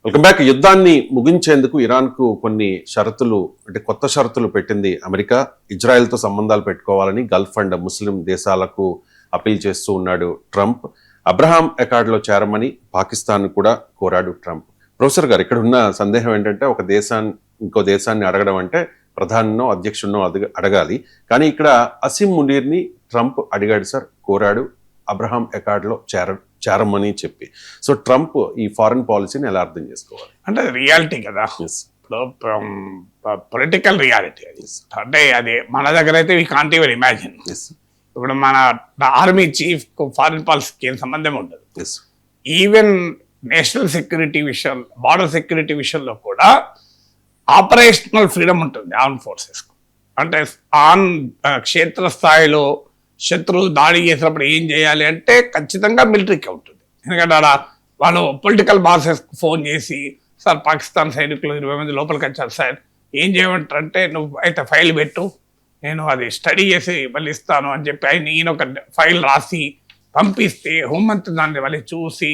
Welcome back. యుద్ధాన్ని ముగించేందుకు ఇరాన్కు కొన్ని షరతులు అంటే కొత్త షరతులు పెట్టింది అమెరికా. ఇజ్రాయెల్తో సంబంధాలు పెట్టుకోవాలని గల్ఫ్ అండ్ ముస్లిం దేశాలకు అపీల్ చేస్తూ ఉన్నాడు ట్రంప్. అబ్రహాం అకార్డులో చేరమని పాకిస్తాన్ కూడా కోరాడు ట్రంప్. ప్రొఫెసర్ గారు, ఇక్కడ ఉన్న సందేహం ఏంటంటే ఒక దేశాన్ని ఇంకో దేశాన్ని అడగడం అంటే ప్రధానినో అధ్యక్షుడినో అడగాలి. కానీ ఇక్కడ అసీం మునీర్ని ట్రంప్ అడిగాడు సార్, కోరాడు అబ్రహాం అకార్డులో చేరమని చెప్పి. సో ట్రంప్ ఈ ఫారెన్ పాలసీని ఎలా అర్థం చేసుకోవాలి? అంటే రియాలిటీ కదా, ఇప్పుడు పొలిటికల్ రియాలిటీ అది. అంటే అది మన దగ్గర అయితే వీ కాంట్ ఈవెన్ ఇమాజిన్. ఇప్పుడు మన ఆర్మీ చీఫ్ ఫారిన్ పాలసీకి ఏం సంబంధం ఉండదు. ఈవెన్ నేషనల్ సెక్యూరిటీ విషయం, బార్డర్ సెక్యూరిటీ విషయంలో కూడా ఆపరేషనల్ ఫ్రీడమ్ ఉంటుంది ఆర్మ్ ఫోర్సెస్. అంటే క్షేత్రస్థాయిలో శత్రువు దాడి చేసినప్పుడు ఏం చేయాలి అంటే ఖచ్చితంగా మిలిటరీకి ఉంటుంది. ఎందుకంటే అలా వాళ్ళు పొలిటికల్ బాసెస్కి ఫోన్ చేసి, సార్ పాకిస్తాన్ సైనికులు 20 మంది లోపలికి వచ్చారు సార్, ఏం చేయమంటారంటే నువ్వు అయితే ఫైల్ పెట్టు, నేను అది స్టడీ చేసి మళ్ళీ ఇస్తాను అని చెప్పి నేను ఒక ఫైల్ రాసి పంపిస్తే హోంమంత్రి దాన్ని మళ్ళీ చూసి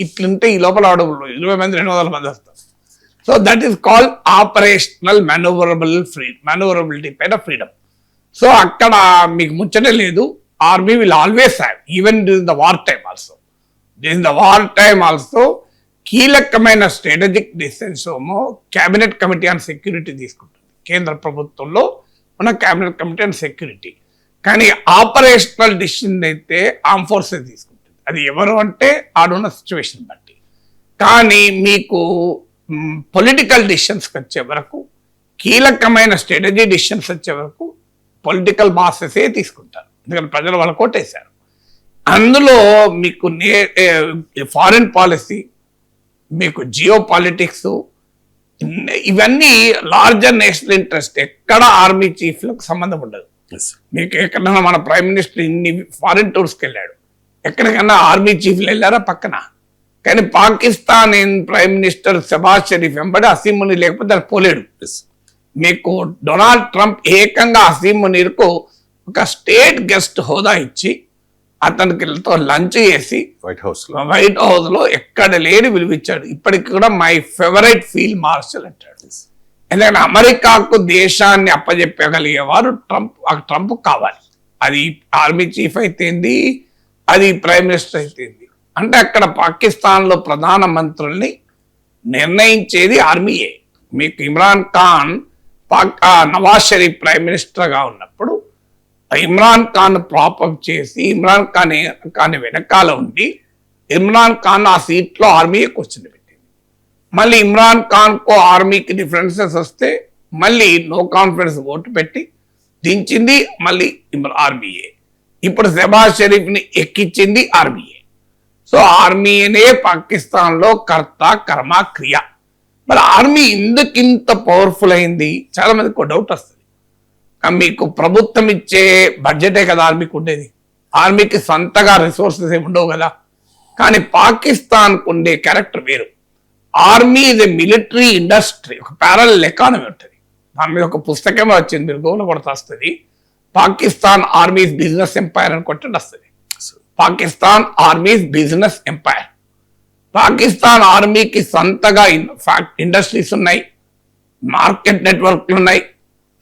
ఇట్లుంటే ఈ లోపల 20 మంది 200 మంది వస్తారు. So that is called operational manoeuvrability పైన ఫ్రీడమ్. సో అక్కడ మీకు ముచ్చటే లేదు. Army will always have, even during the war time also కీలకమైన స్ట్రాటజిక్ డిసిషన్స్ ఏమో క్యాబినెట్ కమిటీ ఆన్ సెక్యూరిటీ తీసుకుంటుంది. కేంద్ర ప్రభుత్వంలో ఉన్న క్యాబినెట్ కమిటీ ఆన్ సెక్యూరిటీ. కానీ ఆపరేషనల్ డిసిషన్ అయితే ఆర్మ్ ఫోర్సెస్ తీసుకుంటుంది. అది ఎవరు అంటే ఆడున్న సిచ్యువేషన్ బట్టి. కానీ మీకు పొలిటికల్ డిసిషన్స్కి వచ్చే వరకు, కీలకమైన స్ట్రాటజీ డిసిషన్స్ వచ్చే వరకు పొలిటికల్ బాసెసే తీసుకుంటారు. ఎందుకంటే ప్రజలు వాళ్ళ కోటేశారు. అందులో మీకు ఫారిన్ పాలసీ, మీకు జియో పాలిటిక్స్, ఇవన్నీ లార్జర్ నేషనల్ ఇంట్రెస్ట్. ఎక్కడ ఆర్మీ చీఫ్లకు సంబంధం ఉండదు. మీకు ఎక్కడైనా మన ప్రైమ్ మినిస్టర్ ఇన్ని ఫారిన్ టూర్స్కి వెళ్ళాడు, ఎక్కడికైనా ఆర్మీ చీఫ్లు వెళ్ళారా పక్కన. కానీ పాకిస్తాన్ ప్రైమ్ మినిస్టర్ షబాజ్ షరీఫ్ వెంబడి అసీం మునీర్ లేకపోతే దాన్ని పోలేడు. మీకు డొనాల్డ్ ట్రంప్ ఏకంగా అసీం మునీర్కు ఒక స్టేట్ గెస్ట్ హోదా ఇచ్చి అతనికి లంచ్ చేసి వైట్ హౌస్ లో ఎక్కడ లేని విలువిచ్చాడు. ఇప్పటికి కూడా మై ఫేవరెట్ ఫీల్డ్ మార్షల్ అంటాడు. ఎందుకంటే అమెరికాకు దేశాన్ని అప్పజెప్పగలిగేవారు ట్రంప్ కావాలి. అది ఆర్మీ చీఫ్ అయితేంది, అది ప్రైమ్ మినిస్టర్ అయితేంది. అంటే అక్కడ పాకిస్తాన్లో ప్రధాన మంత్రుల్ని నిర్ణయించేది ఆర్మీయే. మీకు ఇమ్రాన్ ఖాన్ నవాజ్ షరీఫ్ ప్రైమ్ మినిస్టర్గా ఉన్నప్పుడు ఇమ్రాన్ ఖాన్ ప్రాపప్ చేసి ఇమ్రాన్ ఖాన్ వెనకాల ఉండి ఇమ్రాన్ ఖాన్ ఆ సీట్లో ఆర్మీయే కూర్చుని పెట్టింది. మళ్ళీ ఇమ్రాన్ ఖాన్కు ఆర్మీకి డిఫరెన్సెస్ వస్తే మళ్ళీ నో కాన్ఫిడెన్స్ ఓటు పెట్టి దించింది మళ్ళీ ఆర్మీయే. ఇప్పుడు షబాజ్ షరీఫ్ని ఎక్కించింది ఆర్మీయే. సో ఆర్మీనే పాకిస్తాన్లో కర్త కర్మ క్రియ. మరి ఆర్మీ ఎందుకు ఇంత పవర్ఫుల్ అయింది? చాలా మందికి ఒక డౌట్ వస్తుంది. మీకు ప్రభుత్వం ఇచ్చే బడ్జెటే కదా ఆర్మీకి ఉండేది. ఆర్మీకి సొంతగా రిసోర్సెస్ ఏమి ఉండవు కదా. కానీ పాకిస్తాన్కు ఉండే క్యారెక్టర్ వేరు. Army is a military industry, ఒక ప్యారలల్ ఎకానమీ ఉంటుంది. దాని మీద ఒక పుస్తకమే వచ్చింది, మీరు గోల కొడతా వస్తుంది. పాకిస్తాన్ ఆర్మీస్ బిజినెస్ ఎంపైర్ అని కొట్టండి వస్తుంది. Pakistan armies business empire. Pakistan ఆర్మీకి సొంతగా ఇండస్ట్రీస్ ఉన్నాయి, మార్కెట్ నెట్వర్క్లు ఉన్నాయి,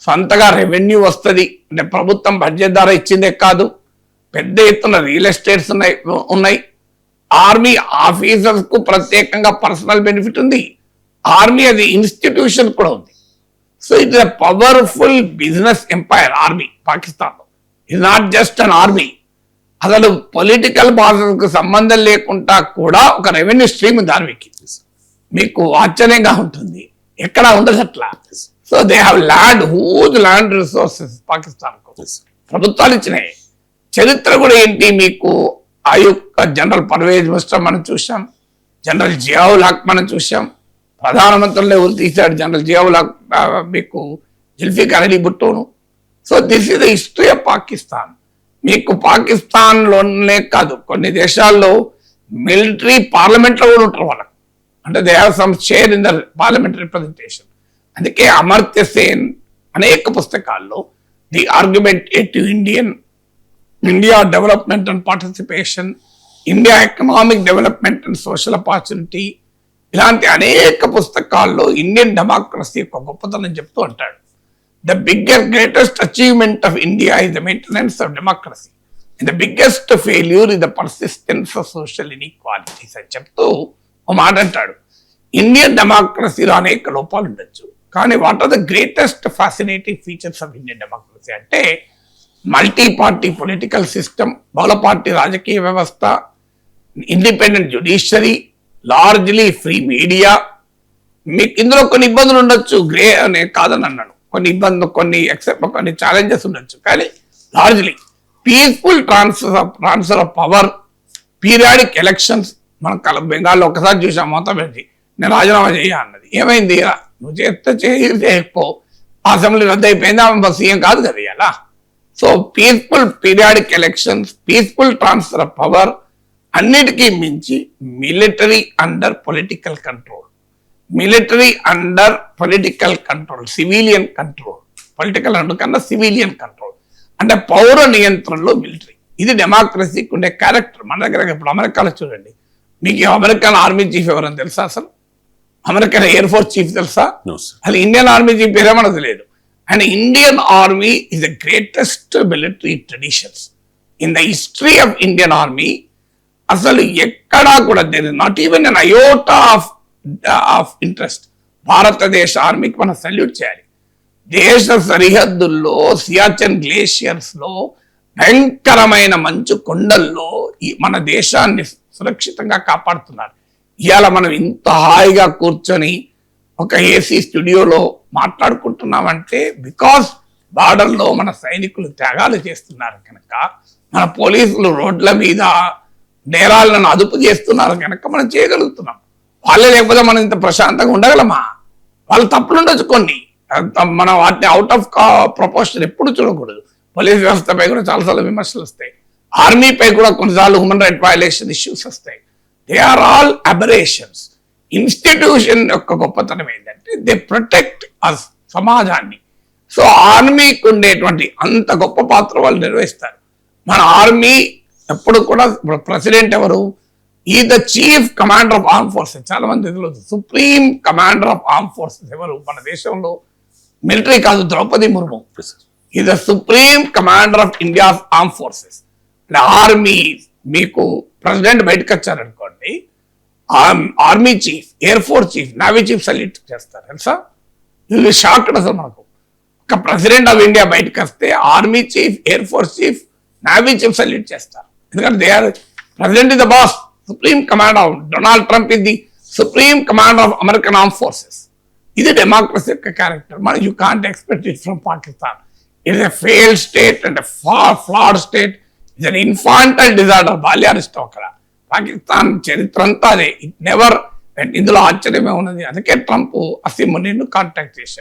సొంతగా రెవెన్యూ వస్తుంది. అంటే ప్రభుత్వం బడ్జెట్ ద్వారా ఇచ్చిందే కాదు, పెద్ద ఎత్తున రియల్ ఎస్టేట్స్ ఉన్నాయి. ఆర్మీ ఆఫీసర్స్కు ప్రత్యేకంగా పర్సనల్ బెనిఫిట్ ఉంది. ఆర్మీ అది ఇన్స్టిట్యూషన్ కూడా ఉంది. So it is a powerful business empire army పాకిస్తాన్లో. It not just an army. అసలు పొలిటికల్ బాసెస్కు సంబంధం లేకుండా కూడా ఒక రెవెన్యూ స్ట్రీమ్ ఉంది ఆర్మీకి. మీకు ఆశ్చర్యంగా ఉంటుంది, ఎక్కడ ఉండదు అట్లా. So they have land, huge land resources పాకిస్తాన్కు ప్రభుత్వాలు ఇచ్చినాయి. చరిత్ర కూడా ఏంటి, మీకు ఆ యొక్క జనరల్ పర్వేజ్ ముషర్రఫ్ మనం చూసాం, జనరల్ జియావుల్ హక్ మనం చూసాం, ప్రధానమంత్రులు ఎవరు తీశాడు జనరల్ జియావుల్ హక్, మీకు జుల్ఫికార్ అలీ భుట్టోను. So this is the history of Pakistan. మీకు పాకిస్తాన్లోనే కాదు, కొన్ని దేశాల్లో మిలిటరీ పార్లమెంట్లో కూడా ఉంటారు వాళ్ళకు. అంటే they have some share in the parliament representation. అందుకే అమర్త్య సేన్ అనేక పుస్తకాల్లో the argument to India development and participation, India economic development and social opportunity, ఇలాంటి అనేక పుస్తకాల్లో ఇండియన్ డెమోక్రసీ యొక్క గొప్పతనం చెప్తూ అంటాడు. The greatest achievement of India is the maintenance of democracy and the biggest failure is the persistence of social inequalities అని చెప్తూ ఒక మాట అంటాడు. ఇండియన్ డెమోక్రసీలో అనేక లోపాలు ఉండొచ్చు, కానీ what are the greatest fascinating features of Indian democracy అంటే మల్టీ పార్టీ పొలిటికల్ సిస్టమ్, బహుళ పార్టీ రాజకీయ వ్యవస్థ, independent judiciary, largely free media. మీకు ఇందులో కొన్ని ఇబ్బందులు ఉండొచ్చు, గ్రే అనే కాదని అన్నాను, కొన్ని ఇబ్బందులు, కొన్ని ఛాలెంజెస్ ఉండొచ్చు, కానీ largely peaceful transfer of power, periodic elections. మనం బెంగాల్లో ఒకసారి చూసాం, మమతా బెనర్జీ నేను రాజీనామా చేయ అన్నది. ఏమైంది? నువ్వు చేయకపో, అసెంబ్లీ రద్దు అయిపోయింది, ఆమె సీఎం కాదు కదా ఇలా. So peaceful periodic elections, peaceful transfer of power, అన్నిటికీ మించి military under political control, military under political control, civilian control, political under కన్నా సివిలియన్ కంట్రోల్ అంటే పౌర నియంత్రణలో మిలిటరీ. ఇది డెమోక్రసీకి ఉండే క్యారెక్టర్. మన దగ్గర ఇప్పుడు అమెరికాలో చూడండి, మీకు అమెరికన్ ఆర్మీ చీఫ్ ఎవరని తెలుసా? అసలు అమెరికన్ ఎయిర్ ఫోర్స్ చీఫ్ తెలుసా? అసలు ఇండియన్ ఆర్మీ చీఫ్ పేరేమన్నది లేదు. And Indian army is the greatest military traditions in the history of Indian army. అసలు ఎక్కడా కూడా not even an iota of interest. భారతదేశ ఆర్మీకి మనం సల్యూట్ చేయాలి. దేశ సరిహద్దుల్లో, సియాచెన్ గ్లేషియర్స్ లో, భయంకరమైన మంచు కొండల్లో మన దేశాన్ని సురక్షితంగా కాపాడుతున్నారు. ఇవాళ మనం ఇంత హాయిగా కూర్చొని ఒక ఏసీ స్టూడియోలో మాట్లాడుకుంటున్నామంటే బికాస్ బార్డర్లో మన సైనికులు త్యాగాలు చేస్తున్నారు కనుక, మన పోలీసులు రోడ్ల మీద నేరాలను అదుపు చేస్తున్నారు కనుక మనం చేయగలుగుతున్నాం. వాళ్ళే లేకపోతే మనం ఇంత ప్రశాంతంగా ఉండగలమా? వాళ్ళు తప్పులు ఉండొచ్చు కొన్ని, మనం వాటిని అవుట్ ఆఫ్ ప్రపోర్షన్ ఎప్పుడు చూడకూడదు. పోలీస్ వ్యవస్థపై కూడా చాలాసార్లు విమర్శలు వస్తాయి, ఆర్మీపై కూడా కొన్నిసార్లు హ్యూమన్ రైట్ వయలేషన్ ఇష్యూస్ వస్తాయి. They are all aberrations. Institution యొక్క గొప్పతనం ఏంటంటే దే ప్రొటెక్ట్ అస్, సమాజాన్ని. సో ఆర్మీకి ఉండేటువంటి అంత గొప్ప పాత్ర వాళ్ళు నిర్వహిస్తారు. మన ఆర్మీ ఎప్పుడు కూడా, ప్రెసిడెంట్ ఎవరు? ఈ the chief commander of arm forces. చాలా మంది తెలియదు, supreme commander of arm forces ఎవరు? మన దేశంలో మిలిటరీ కాదు, ద్రౌపది ముర్ము ఈ the supreme commander of India arm forces. Army, మీకు ప్రెసిడెంట్ బయటకు వచ్చారనుకోండి, army chief, air force chief, navy chief salute చేస్తారు తెలుసా? ఇది షాక్ అసలు మనకు. ఒక ప్రెసిడెంట్ ఆఫ్ ఇండియా బయటకు వస్తే army chief, air force chief, navy chief salute చేస్తారు. ఎందుకంటే they are president is the boss, supreme commander of, Donald Trump is the supreme commander of American arm forces. ఇది democracy యొక్క character. మనం you can't expect it from Pakistan. It is a failed state and flawed state. It's an infantile disorder, బాల్యారిష్టం అక్కడ. పాకిస్తాన్ చరిత్ర అంతా అదే. It never, ఇందులో ఆశ్చర్యమే ఉన్నది. అందుకే ట్రంప్ అసీమున్నీను కాంటాక్ట్ చేశాడు.